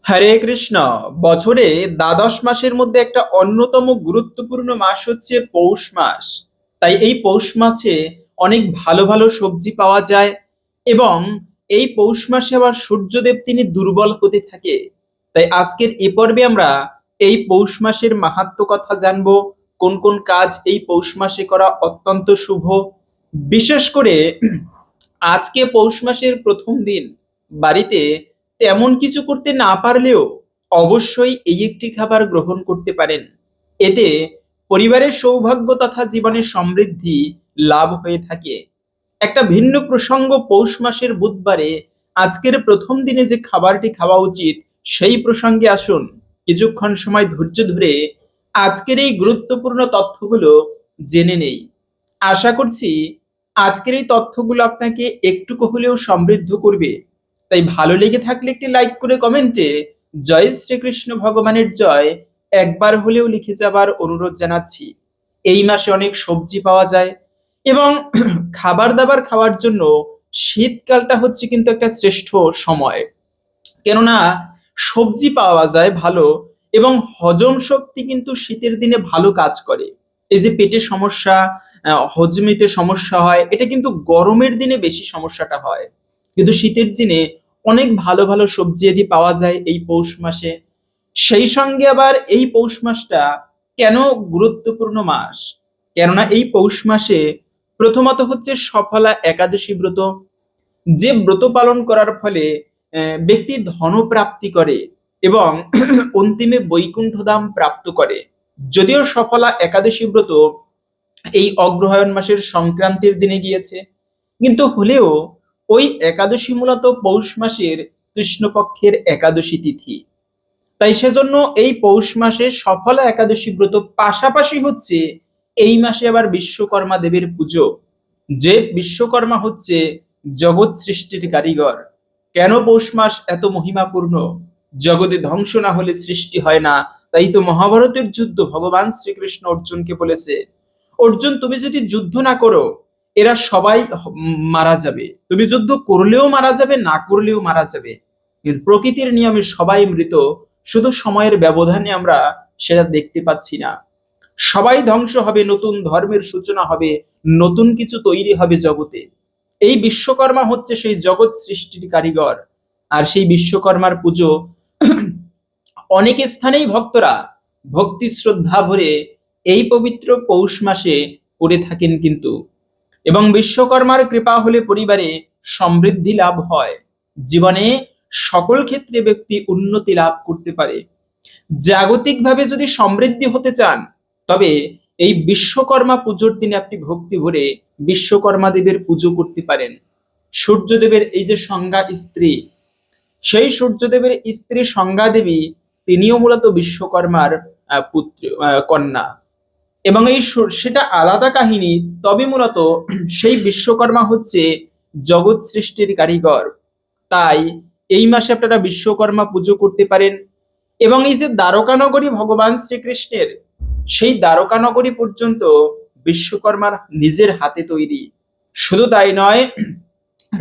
হরে কৃষ্ণ। বছরে দ্বাদশ মাসের মধ্যে একটা অন্যতম গুরুত্বপূর্ণ মাস হচ্ছে পৌষ মাস। তাই এই পৌষ মাসে অনেক ভালো ভালো সবজি পাওয়া যায় এবং এই পৌষ মাসে আবার সূর্যদেব তিনি দুর্বল হতে থাকে। তাই আজকের এ পর্বে আমরা এই পৌষ মাসের মাহাত্ম্য কথা জানবো, কোন কোন কাজ এই পৌষ মাসে করা অত্যন্ত শুভ। বিশেষ করে আজকে পৌষ মাসের প্রথম দিন বাড়িতে তেমন কিছু করতে না পারলেও অবশ্যই এই একটি খাবার গ্রহণ করতে পারেন। এতে পরিবারের সৌভাগ্য তথা জীবনের সমৃদ্ধি লাভ হয়ে থাকে। একটা ভিন্ন প্রসঙ্গ, পৌষ মাসের বুধবারে আজকের প্রথম দিনে যে খাবারটি খাওয়া উচিত সেই প্রসঙ্গে আসুন কিছুক্ষণ সময় ধৈর্য ধরে আজকের এই গুরুত্বপূর্ণ তথ্যগুলো জেনে নেই। আশা করছি আজকের এই তথ্যগুলো আপনাকে একটুকু হলেও সমৃদ্ধ করবে। তাই ভালো লেগে থাকলে একটি লাইক করে কমেন্টে জয় শ্রীকৃষ্ণ ভগবানের জয় একবার হলেও লিখে যাবার অনুরোধ জানাচ্ছি। এই মাসে অনেক সবজি পাওয়া যায় এবং খাবার দাবার খাওয়ার জন্য শীতকালটা হচ্ছে কিন্তু একটা শ্রেষ্ঠ সময়। কেননা সবজি পাওয়া যায় ভালো এবং হজম শক্তি কিন্তু শীতের দিনে ভালো কাজ করে। এই যে পেটের সমস্যা, হজমিতে সমস্যা হয়, এটা কিন্তু গরমের দিনে বেশি সমস্যাটা হয়। কিন্তু শীতের দিনে অনেক ভালো ভালো সবজি যদি পাওয়া যায় এই পৌষ মাসে। সেই সঙ্গে আবার এই পৌষ মাসটা কেন গুরুত্বপূর্ণ মাস, কেননা এই পৌষ মাসে প্রথমত হচ্ছে সফলা একাদশী ব্রত, যে ব্রত পালন করার ফলে ব্যক্তি ধনপ্রাপ্তি করে এবং অন্তিমে বৈকুণ্ঠ ধাম প্রাপ্ত করে। যদিও সফলা একাদশী ব্রত এই অগ্রহায়ণ মাসের সংক্রান্তির দিনে গিয়েছে, কিন্তু হলেও ওই একাদশী মূলত পৌষ মাসের কৃষ্ণপক্ষের একাদশী তিথি। তাই সেজন্য এই পৌষ মাসে সফলা একাদশী ব্রত পাশাপাশি হচ্ছে এই মাসে আবার বিশ্বকর্মা দেবের পুজো। যে বিশ্বকর্মা হচ্ছে জগৎ সৃষ্টির কারিগর। কেন পৌষ মাস এত মহিমাপূর্ণ? জগতে ধ্বংস না হলে সৃষ্টি হয় না। তাই তো মহাভারতের যুদ্ধ ভগবান শ্রীকৃষ্ণ অর্জুনকে বলেছে, অর্জুন তুমি যদি যুদ্ধ না করো এরা সবাই মারা যাবে। তুমি যুদ্ধ করলেও মারা যাবে, না করলেও মারা যাবে। কিন্তু প্রকৃতির নিয়মে সবাই মৃত, শুধু সময়ের ব্যবধানে আমরা সেটা দেখতে পাচ্ছি না। সবাই ধ্বংস হবে, নতুন ধর্মের সূচনা হবে, নতুন কিছু তৈরি হবে জগতে। এই বিশ্বকর্মা হচ্ছে সেই জগৎ সৃষ্টির কারিগর। আর সেই বিশ্বকর্মার পুজো অনেক স্থানেই ভক্তরা ভক্তি শ্রদ্ধা ভরে এই পবিত্র পৌষ মাসে করে থাকেন কিন্তু। এবং বিশ্বকর্মার কৃপা হলে পরিবারে সমৃদ্ধি লাভ হয়, জীবনে সকল ক্ষেত্রে ব্যক্তি উন্নতি লাভ করতে পারে। জাগতিকভাবে যদি সমৃদ্ধি হতে চান তবে এই বিশ্বকর্মা পুজোর দিনে আপনি ভক্তি ভরে বিশ্বকর্মা দেবের পুজো করতে পারেন। সূর্যদেবের এই যে সংজ্ঞা স্ত্রী, সেই সূর্যদেবের স্ত্রী সংজ্ঞা দেবী তিনিও মূলত বিশ্বকর্মার পুত্র, কন্যা। এবং এই সেটা আলাদা কাহিনী, তবে মূলত সেই বিশ্বকর্মা হচ্ছে জগৎ সৃষ্টির কারিগর। তাই এই মাসে আপনারা বিশ্বকর্মা পুজো করতে পারেন। এবং এই যে দ্বারকানগরী ভগবান শ্রীকৃষ্ণের, সেই দ্বারকানগরী পর্যন্ত বিশ্বকর্মার নিজের হাতে তৈরি। শুধু তাই নয়,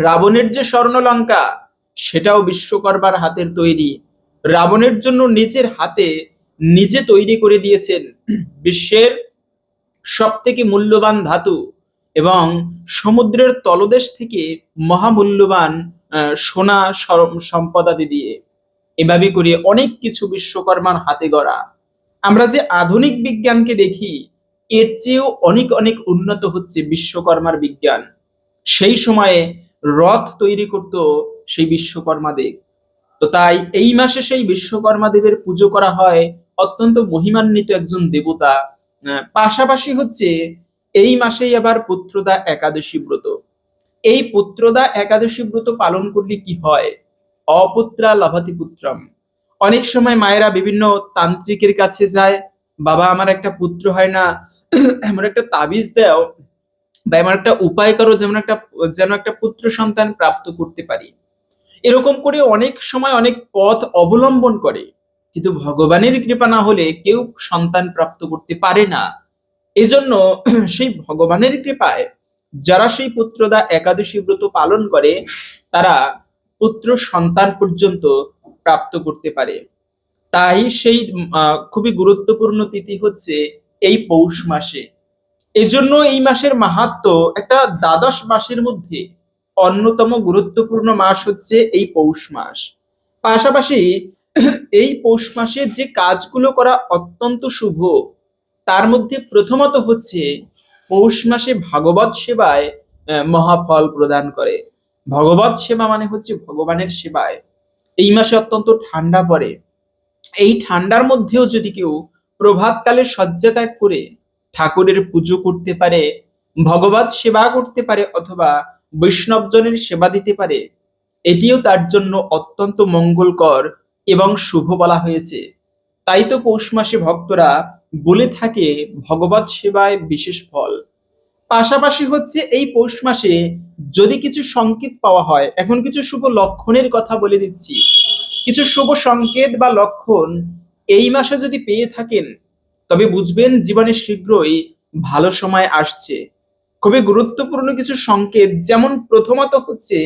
রাবণের যে স্বর্ণলঙ্কা সেটাও বিশ্বকর্মার হাতের তৈরি। রাবণের জন্য নিজের হাতে নিজে তৈরি করে দিয়েছেন বিশ্বের সব থেকে মূল্যবান ধাতু এবং সমুদ্রের তলদেশ থেকে মহামূল্যবান সোনা সম্পদাদি দিয়ে। এভাবে করে অনেক কিছু বিশ্বকর্মার হাতে গড়া। আমরা যে আধুনিক বিজ্ঞানকে দেখি এর চেয়েও অনেক অনেক উন্নত হচ্ছে বিশ্বকর্মার বিজ্ঞান। সেই সময়ে রথ তৈরি করত সেই বিশ্বকর্মা দেব। তো তাই এই মাসে সেই বিশ্বকর্মা দেবের পুজো করা হয়, অত্যন্ত মহিমান্বিত একজন দেবতা। পাশাপাশি হচ্ছে এই মাসেই আবার পুত্রদা একাদশী ব্রত। এই পুত্রদা একাদশী ব্রত পালন করলে কি হয়? অপুত্রা লভাতি পুত্রম। অনেক সময় মায়েরা বিভিন্ন তান্ত্রিকের কাছে যায়, বাবা আমার একটা পুত্র হয় না, এমন একটা তাবিজ দাও বা এমন একটা উপায় করো যেন একটা পুত্র সন্তান প্রাপ্ত করতে পারি। এরকম করে অনেক সময় অনেক পথ অবলম্বন করে, কিন্তু ভগবানের কৃপা না হলে কেউ সন্তান প্রাপ্ত করতে পারে না। এজন্য সেই ভগবানের কৃপায় যারা সেই পুত্রদা একাদশী ব্রত পালন করে তারা পুত্র সন্তান পর্যন্ত প্রাপ্ত করতে পারে। তাই সেই খুবই গুরুত্বপূর্ণ তিথি হচ্ছে এই পৌষ মাসে। এজন্য এই মাসের মাহাত্ম্য, একটা দ্বাদশ মাসের মধ্যে অন্যতম গুরুত্বপূর্ণ মাস হচ্ছে এই পৌষ মাস। পাশাপাশি এই পৌষ মাসে যে কাজগুলো করা অত্যন্ত শুভ, তার মধ্যে প্রথমত হচ্ছে পৌষ মাসে ভাগবত সেবায় মহাফল প্রদান করে। ভগবত সেবা মানে হচ্ছে ভগবানের সেবায়। এই মাসে অত্যন্ত ঠান্ডা পড়ে। এই ঠান্ডার মধ্যেও যদি কেউ প্রভাতকালে শয্যা ত্যাগ করে ঠাকুরের পুজো করতে পারে, ভগবত সেবা করতে পারে, অথবা বৈষ্ণবজনের সেবা দিতে পারে, এটিও তার জন্য অত্যন্ত মঙ্গলকর এবং শুভ বলা হয়েছে। তাই তো পৌষ মাসে ভক্তরা বলে থাকে ভগবত সেবায় বিশেষ ফল। পাশাপাশি হচ্ছে এই পৌষ মাসে যদি কিছু সংকেত পাওয়া হয়, এখন কিছু শুভ লক্ষণের কথা বলে দিচ্ছি। কিছু শুভ সংকেত বা লক্ষণ এই মাসে যদি পেয়ে থাকেন, তবে বুঝবেন জীবনে শীঘ্রই ভালো সময় আসছে। খুবই গুরুত্বপূর্ণ কিছু সংকেত, যেমন প্রথমত হচ্ছে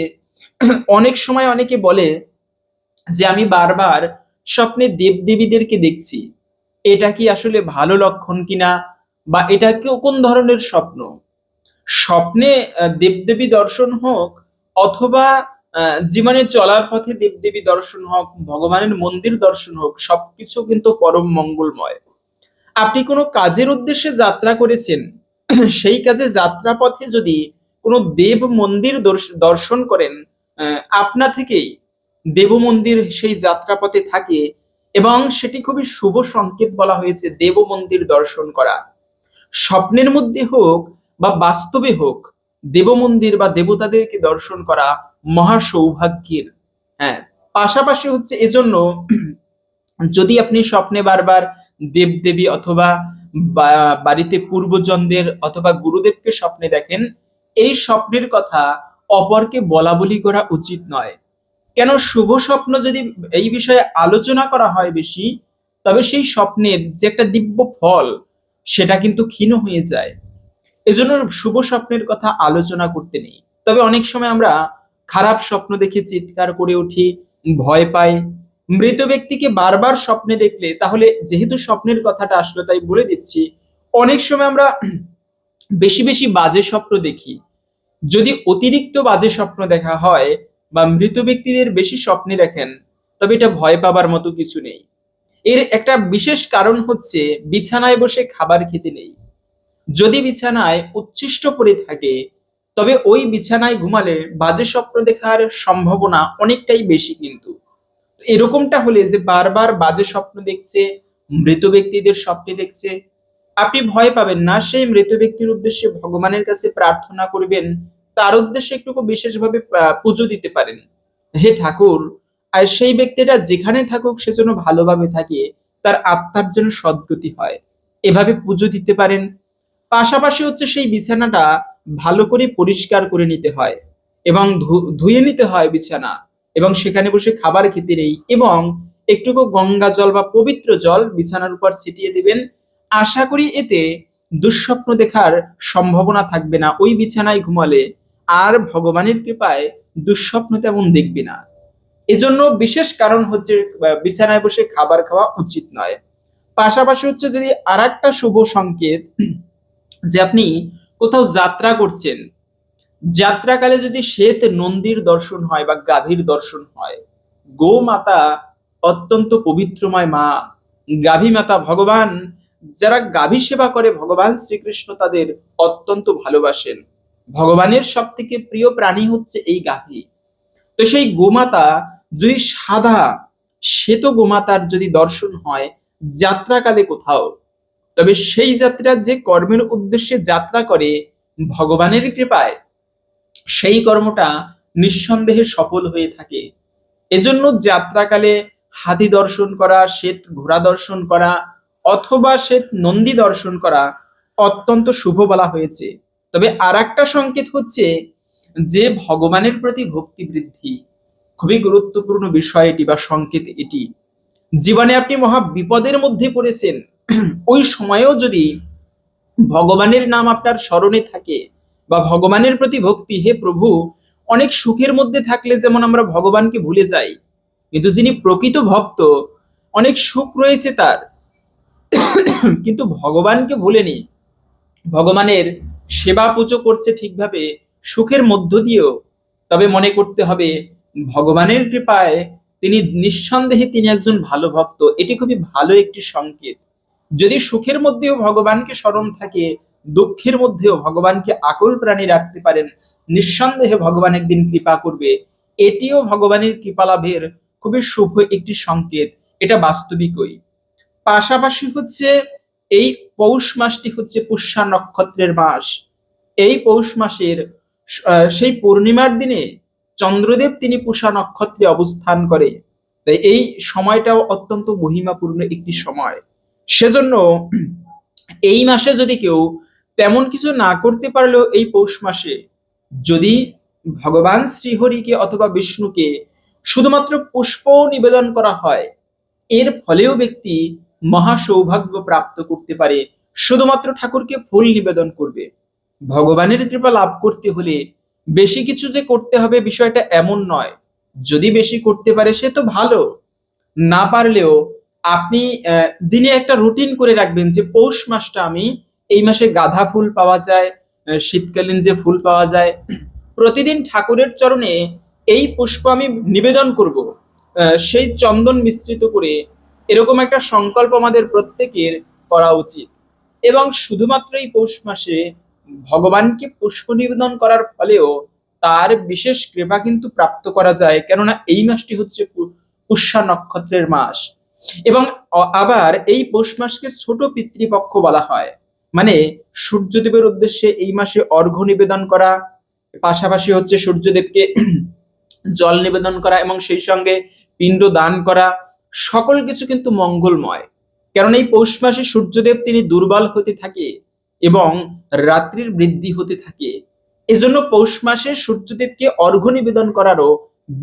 অনেক সময় অনেকে বলে যে আমি বারবার স্বপ্নে দেবদেবীদেরকে দেখছি। এটা কি আসলে ভালো লক্ষণ কিনা, বা এটা কোন ধরনের স্বপ্ন? স্বপ্নে দেবদেবী দর্শন হোক, অথবা জীবনে চলার পথে দেবদেবী দর্শন হোক, ভগবানের মন্দির দর্শন হোক, সবকিছু কিন্তু পরম মঙ্গলময়। আপনি কোনো কাজের উদ্দেশ্যে যাত্রা করেছেন, সেই কাজে যাত্রা পথে যদি কোনো দেব মন্দির দর্শন করেন, আপনা থেকেই দেব মন্দির সেই যাত্রাপথে থাকে, এবং সেটি খুবই শুভ সংকেত বলা হয়েছে দেব মন্দির দর্শন করা। স্বপ্নের মধ্যে হোক বা বাস্তবে হোক, দেব মন্দির বা দেবতাদেরকে দর্শন করা মহা সৌভাগ্যের। হ্যাঁ, পাশাপাশি হচ্ছে এজন্য যদি আপনি স্বপ্নে বারবার দেবদেবী অথবা বাড়িতে পূর্বজনদের অথবা গুরুদেবকে স্বপ্নে দেখেন, এই স্বপ্নের কথা অপরকে বলা বলি করা উচিত নয়। কেন, শুভ স্বপ্ন যদি এই বিষয়ে আলোচনা করা হয় বেশি, তবে সেই স্বপ্নের যে একটা দিব্য ফল, সেটা কিন্তু ক্ষীণ হয়ে যায়। এজন্য শুভ স্বপ্নের কথা আলোচনা করতে নেই। তবে অনেক সময় আমরা খারাপ স্বপ্ন দেখে চিৎকার করে উঠি, ভয় পাই। মৃত ব্যক্তিকে বারবার স্বপ্নে দেখলে, তাহলে যেহেতু স্বপ্নের কথাটা আসলো তাই বলে দিচ্ছি, অনেক সময় আমরা বেশি বেশি বাজে স্বপ্ন দেখি। যদি অতিরিক্ত বাজে স্বপ্ন দেখা হয় বা মৃত ব্যক্তিদের বেশি স্বপ্নে দেখেন, তবে এটা ভয় পাবার মতো কিছু নেই। এর একটা বিশেষ কারণ হচ্ছে বিছানায় বসে খাবার খেতে নেই। যদি বিছানায় উচ্ছিষ্ট পড়ে থাকে, তবে ওই বিছানায় ঘুমালে বাজে স্বপ্ন দেখার সম্ভাবনা অনেকটাই বেশি। কিন্তু এরকমটা হলে যে বারবার বাজে স্বপ্ন দেখছে, মৃত ব্যক্তিদের স্বপ্নে দেখছে, আপনি ভয় পাবেন না। সেই মৃত ব্যক্তির উদ্দেশ্যে ভগবানের কাছে প্রার্থনা করবেন, তার উদ্দেশ্যে একটু বিশেষভাবে পুজো দিতে পারেন। হে ঠাকুর, আর সেই ব্যক্তিটা যেখানে থাকুক সে যেন ভালোভাবে থাকে, তার আত্মার জন্য সদ্গতি হয়, এভাবে পুজো দিতে পারেন। পাশাপাশি হচ্ছে সেই বিছানাটা ভালো করে পরিষ্কার করে নিতে হয়, এবং ধুয়ে নিতে হয় বিছানা, এবং সেখানে বসে খাবার খেতে নেই, এবং একটুকু গঙ্গা জল বা পবিত্র জল বিছানার উপর ছিটিয়ে দিবেন। আশা করি এতে দুঃস্বপ্ন দেখার সম্ভাবনা থাকবে না ওই বিছানায় ঘুমালে, আর ভগবানের কৃপায় দুঃস্বপ্ন তেমন দেখবে না। এজন্য বিশেষ কারণ হচ্ছে বিছানায় বসে খাবার খাওয়া উচিত নয়। পাশাপাশি হচ্ছে যদি আরেকটা শুভ সংকেত, যে আপনি কোথাও যাত্রা করছেন, যাত্রাকালে যদি শ্বেত নন্দীর দর্শন হয় বা গাভীর দর্শন হয়, গো মাতা অত্যন্ত পবিত্রময় মা, গাভী মাতা ভগবান, যারা গাভী সেবা করে ভগবান শ্রীকৃষ্ণ তাদের অত্যন্ত ভালোবাসেন। ভগবানের সব থেকে প্রিয় প্রাণী হচ্ছে এই গাভী। তো সেই গোমাতা যদি সাদা শ্বেত গোমাতার যদি দর্শন হয় যাত্রাকালে কোথাও, তবে সেই যাত্রা যে কর্মের উদ্দেশ্যে যাত্রা করে ভগবানের কৃপায় সেই কর্মটা নিঃসন্দেহে সফল হয়ে থাকে। এজন্য যাত্রাকালে হাতি দর্শন করা, শ্বেত ঘোড়া দর্শন করা, অথবা শ্বেত নন্দী দর্শন করা অত্যন্ত শুভ বলা হয়েছে। তবে আরেকটা সংকেত হচ্ছে যে ভগবানের প্রতি ভক্তি বৃদ্ধি। খুবই গুরুত্বপূর্ণ বিষয় এটি বা সংকেত এটি। জীবনে আপনি মহা বিপদের মধ্যে পড়েছেন, ওই সময়েও যদি ভগবানের নাম আপনার স্মরণে থাকে বা ভগবানের প্রতি ভক্তি, হে প্রভু, অনেক সুখের মধ্যে থাকলে যেমন আমরা ভগবানকে ভুলে যাই, কিন্তু যিনি প্রকৃত ভক্ত, অনেক সুখ রয়েছে তার, কিন্তু ভগবানকে ভুলেনি, ভগবানের সেবা পুজো করছে ঠিকভাবে সুখের মধ্য দিয়েও, তবে মনে করতে হবে ভগবানের কৃপায় তিনি নিঃসন্দেহে তিনি একজন ভালো ভক্ত। এটি খুবই ভালো একটি সংকেত। যদি সুখের মধ্যেও ভগবানকে স্মরণ থাকে, দুঃখের মধ্যেও ভগবানকে আকুল প্রাণী রাখতে পারেন, নিঃসন্দেহে ভগবান একদিন কৃপা করবে। এটিও ভগবানের কৃপা লাভের খুবই শুভ একটি সংকেত, এটা বাস্তবিকই। পাশাপাশি হচ্ছে এই পৌষ মাসটি হচ্ছে পুষ্যা নক্ষত্রের মাস। এই পৌষ মাসের সেই পূর্ণিমার দিনে চন্দ্রদেব তিনি পুষা নক্ষত্রে অবস্থান করে, তাই এই সময়টাও অত্যন্ত মহিমাপূর্ণ একটি সময়। সেজন্য এই মাসে যদি কেউ তেমন কিছু না করতে পারলেও এই পৌষ মাসে যদি ভগবান শ্রীহরিকে অথবা বিষ্ণুকে শুধুমাত্র পুষ্প নিবেদন করা হয়, এর ফলেও ব্যক্তি মহা সৌভাগ্য প্রাপ্ত করতে পারে। শুধুমাত্র ঠাকুরকে ফুল নিবেদন করবে। ভগবানের কৃপা লাভ করতে হলে বেশি কিছু যে করতে হবে বিষয়টা এমন নয়। যদি বেশি করতে পারে সে তো ভালো, না পারলেও আপনি দিনে একটা রুটিন করে রাখবেন যে পৌষ মাসটা আমি এই মাসে গাঁদা ফুল পাওয়া যায়, শীতকালীন যে ফুল পাওয়া যায়, প্রতিদিন ঠাকুরের চরণে এই পুষ্প আমি নিবেদন করব, সেই চন্দন মিশ্রিত করে, এরকম একটা সংকল্প আমাদের প্রত্যেকের করা উচিত। এবং শুধুমাত্র এই পৌষ মাসে ভগবানকে পুষ্প নিবেদন করার ফলেও তার বিশেষ কৃপা কিন্তু প্রাপ্ত করা যায়, কেননা এই মাসটি হচ্ছে পুষ্যা নক্ষত্রের মাস। এবং আবার এই পৌষ মাসকে ছোট পিতৃপক্ষ বলা হয়, মানে সূর্যদেবের উদ্দেশ্যে এই মাসে অর্ঘ্য নিবেদন করা, পাশাপাশি হচ্ছে সূর্যদেবকে জল নিবেদন করা এবং সেই সঙ্গে পিণ্ড দান করা, সকল কিছু কিন্তু মঙ্গলময়। কারণ এই পৌষ মাসে সূর্যদেব তিনি দুর্বল হতে থাকে এবং রাত্রির বৃদ্ধি হতে থাকে। এজন্য পৌষ মাসে সূর্যদেবকে অর্ঘ্য নিবেদন করারও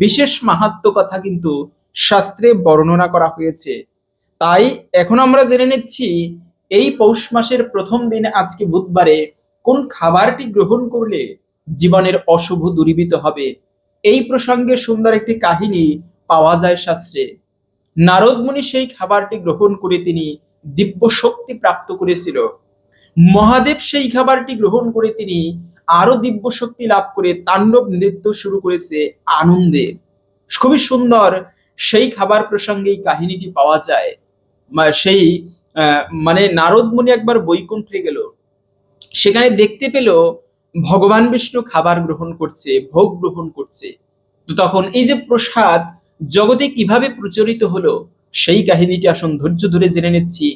বিশেষ মাহাত্ম্য কথা কিন্তু শাস্ত্রে বর্ণনা করা হয়েছে। তাই এখন আমরা জেনে নিচ্ছি এই পৌষ মাসের প্রথম দিন আজকে বুধবারে কোন খাবারটি গ্রহণ করলে জীবনের অশুভ দূরীভূত হবে। এই প্রসঙ্গে সুন্দর একটি কাহিনী পাওয়া যায় শাস্ত্রে। নারদ মুনি সেই খাবারটি গ্রহণ করে তিনি দিব্য শক্তি প্রাপ্ত করেছিল। মহাদেব সেই খাবারটি গ্রহণ করে তিনি আরো দিব্য শক্তি লাভ করে তাণ্ডব নৃত্য শুরু করেছে আনন্দে। খুবই সুন্দর সেই খাবার প্রসঙ্গে এই কাহিনীটি পাওয়া যায়। সেই মানে নারদ মুনি একবার বৈকুণ্ঠে গেল, সেখানে দেখতে পেল ভগবান বিষ্ণু খাবার গ্রহণ করছে, ভোগ গ্রহণ করছে। তো তখন এই যে প্রসাদ জগতে কিভাবে প্রচলিত হলো সেই কাহিনীটি আসুন ধৈর্য ধরে জেনে নিচ্ছি।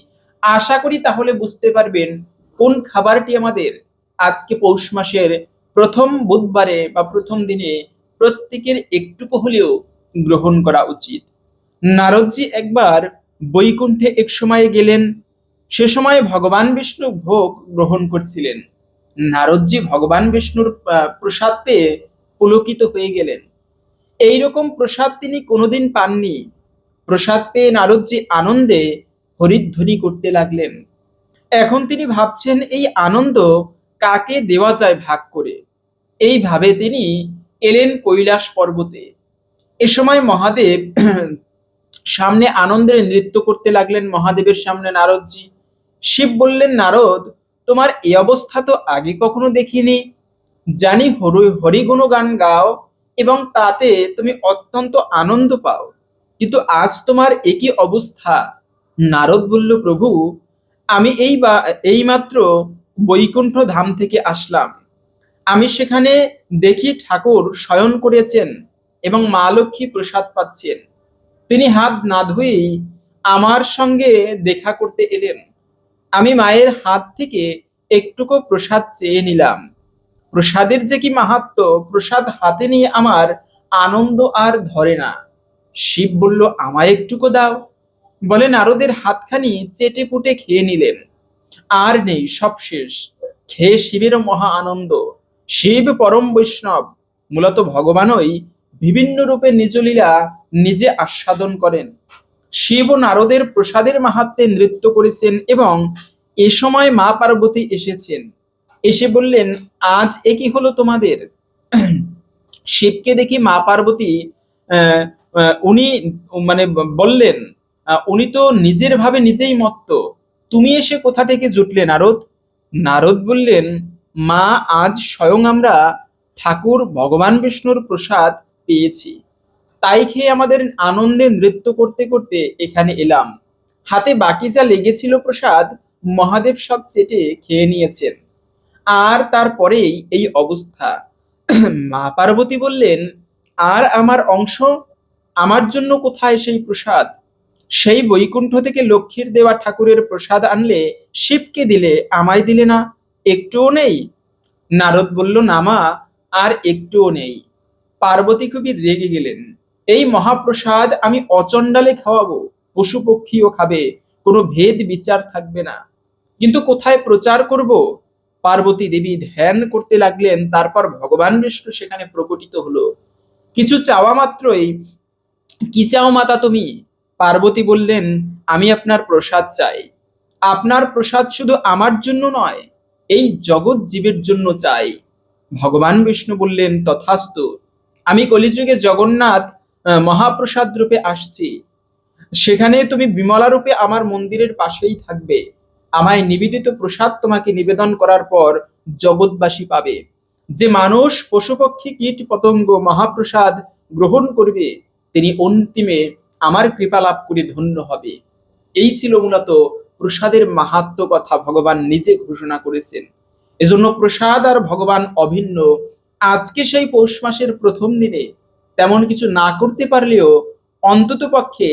আশা করি তাহলে বুঝতে পারবেন কোন খাবারটি আমাদের আজকে পৌষ মাসের প্রথম বুধবারে বা প্রথম দিনে প্রত্যেকের একটুকু হলেও গ্রহণ করা উচিত। নারদজি একবার বৈকুণ্ঠে এক সময়ে গেলেন, সে সময় ভগবান বিষ্ণু ভোগ গ্রহণ করছিলেন। নারদজি ভগবান বিষ্ণুর প্রসাদ পেয়ে পুলকিত হয়ে গেলেন। এইরকম প্রসাদ তিনি কোনোদিন পাননি। প্রসাদ পেয়ে নারদজি আনন্দে হরিধ্বনি করতে লাগলেন। এখন তিনি ভাবছেন এই আনন্দ কাকে দেওয়া যায় ভাগ করে। এইভাবে তিনি এলেন কৈলাস পর্বতে। এ সময় মহাদেব সামনে আনন্দের নৃত্য করতে লাগলেন। মহাদেবের সামনে নারদজি। শিব বললেন, নারদ, তোমার এই অবস্থা তো আগে কখনো দেখিনি। জানি হরিগুণ গান গাও এবং তাতে তুমি অত্যন্ত আনন্দ পাও, কিন্তু আজ তোমার একই অবস্থা। নারদ বলল, প্রভু, আমি এইমাত্র বৈকুণ্ঠ ধাম থেকে আসলাম। আমি সেখানে দেখি ঠাকুর শয়ন করেছেন এবং মা লক্ষ্মী প্রসাদ পাচ্ছেন। তিনি হাত না ধুয়েই আমার সঙ্গে দেখা করতে এলেন। আমি মায়ের হাত থেকে একটুকু প্রসাদ চেয়ে নিলাম। প্রসাদের যে কি মাহাত্ম্য, প্রসাদ হাতে নিয়ে আমার আনন্দ আর ধরে না। শিব বলল, আমায় একটুকু দাও। বলে নারদের হাতখানি চেটে পুটে খেয়ে নিলেন। আর নেই, সব শেষ। খেয়ে শিবেরও মহা আনন্দ। শিব পরম বৈষ্ণব, মূলত ভগবানই বিভিন্ন রূপে নিজ লীলা নিজে আস্বাদন করেন। শিব ও নারদের প্রসাদের মাহাত্ম্যে নৃত্য করেছেন এবং এ সময় মা পার্বতী এসেছেন। এসে বললেন, আজ এ কি হলো তোমাদের? শিবকে দেখি মা পার্বতী আহ, উনি মানে বললেন, উনি তো নিজের ভাবে নিজেই মত্ত, তুমি এসে কোথা থেকে জুটলে নারদ? নারদ বললেন, মা, আজ স্বয়ং আমরা ঠাকুর ভগবান বিষ্ণুর প্রসাদ পেয়েছি, তাই খেয়ে আমাদের আনন্দে নৃত্য করতে করতে এখানে এলাম। হাতে বাকি যা লেগেছিল প্রসাদ মহাদেব সব চেটে খেয়ে নিয়েছেন, আর তারপরেই এই অবস্থা। মা পার্বতী বললেন, আর আমার অংশ, আমার জন্য কোথায় সেই প্রসাদ? সেই বৈকুণ্ঠ থেকে লক্ষ্মীর দেওয়া ঠাকুরের প্রসাদ আনলে শিবকে দিলে, আমায় দিলে না, একটুও নেই? নারদ বলল, না মা, আর একটুও নেই। পার্বতী খুবই রেগে গেলেন, এই মহাপ্রসাদ আমি অচণ্ডালে খাওয়াবো, পশু পক্ষীও খাবে, কোনো ভেদ বিচার থাকবে না, কিন্তু কোথায় প্রচার করব? পার্বতী দেবী ধ্যান করতে লাগলেন, তারপর ভগবান বিষ্ণু সেখানে প্রকটিত হলো। কিছু চাওয়া মাত্রই, কি চাও মাতা তুমি? পার্বতী বললেন, আমি আপনার প্রসাদ চাই। আপনার প্রসাদ শুধু আমার জন্য নয়, এই জগৎ জীবের জন্য চাই। ভগবান বিষ্ণু বললেন, তথাস্তু, আমি কলিযুগে জগন্নাথ মহাপ্রসাদ রূপে আসছি, সেখানে তুমি বিমলা রূপে আমার মন্দিরের পাশেই থাকবে। আমায় নিবেদিত প্রসাদ তোমাকে নিবেদন করার পর জগৎবাসী পাবে। যে মানুষ পশুপক্ষী কীট পতঙ্গ মহাপ্রসাদ গ্রহণ করবে, তিনি অন্তিমে আমার কৃপা লাভ করে ধন্য হবে। এই ছিল মূলত প্রসাদের মাহাত্ম্য কথা ভগবান নিজে ঘোষণা করেছেন। এজন্য প্রসাদ আর ভগবান অভিন্ন। আজকে সেই পৌষ মাসের প্রথম দিনে তেমন কিছু না করতে পারলেও অন্তত পক্ষে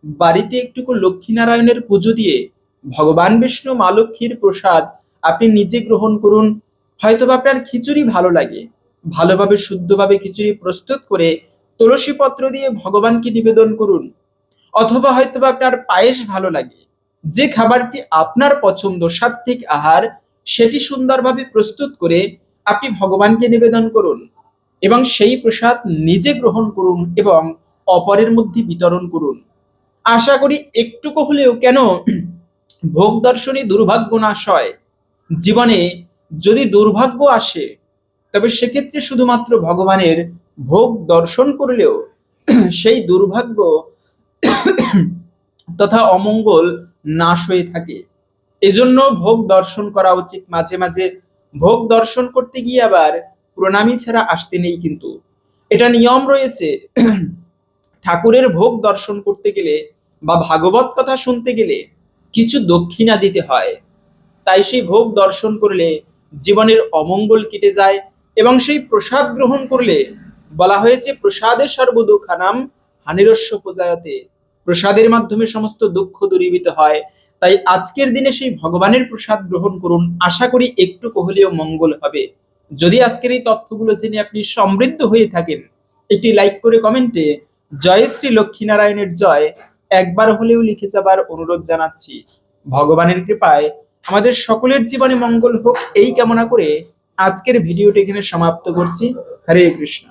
বাড়িতে একটুকু লক্ষ্মীনারায়ণের পুজো দিয়ে ভগবান বিষ্ণু মা লক্ষ্মীর প্রসাদ আপনি নিজে গ্রহণ করুন। হয়তোবা আপনার খিচুড়ি ভালো লাগে, ভালোভাবে শুদ্ধভাবে খিচুড়ি প্রস্তুত করে তুলসী পত্র দিয়ে ভগবানকে নিবেদন করুন। অথবা হয়তোবা আপনার পায়েস ভালো লাগে, যে খাবারটি আপনার পছন্দ, সাত্ত্বিক আহার, সেটি সুন্দরভাবে প্রস্তুত করে আপনি ভগবানকে নিবেদন করুন এবং সেই প্রসাদ নিজে গ্রহণ করুন এবং অপরের মধ্যে বিতরণ করুন। আশা করি একটুকু হলেও কেন ভোগ দর্শনই দুর্ভাগ্য নাশ হয়। জীবনে যদি দুর্ভাগ্য আসে, তবে সেক্ষেত্রে শুধুমাত্র ভগবানের ভোগ দর্শন করলেও সেই দুর্ভাগ্য তথা অমঙ্গল নাশ হয়ে থাকে। এজন্য ভোগ দর্শন করা উচিত। মাঝে মাঝে ভোগ দর্শন করতে গিয়ে আবার প্রণামী ছাড়া আসতে নেই, কিন্তু এটা নিয়ম রয়েছে। ঠাকুরের ভোগ দর্শন করতে গেলে বা ভাগবত কথা শুনতে গেলে কিছু দক্ষিণা দিতে হয়। তাই সেই ভোগ দর্শন করলে জীবনের অমঙ্গল কেটে যায় এবং সেই প্রসাদ গ্রহণ করলে বলা হয়েছে, প্রসাদে সর্বদুঃখানাম হানিরস্য পূজায়তে, প্রসাদের মাধ্যমে সমস্ত দুঃখ দূরীভূত হয়। তাই আজকের দিনে সেই ভগবানের প্রসাদ গ্রহণ করুন, আশা করি একটু হলেও মঙ্গল হবে। যদি আজকের এই তথ্যগুলো জেনে আপনি সমৃদ্ধ হয়ে থাকেন, একটি লাইক করে কমেন্টে জয় শ্রী লক্ষ্মীনারায়ণের জয় একবার হলেও লিখে যাবার অনুরোধ জানাচ্ছি। ভগবানের কৃপায় আমাদের সকলের জীবনে মঙ্গল হোক, এই কামনা করে আজকের ভিডিওটি এখানে সমাপ্ত করছি। হরে কৃষ্ণ।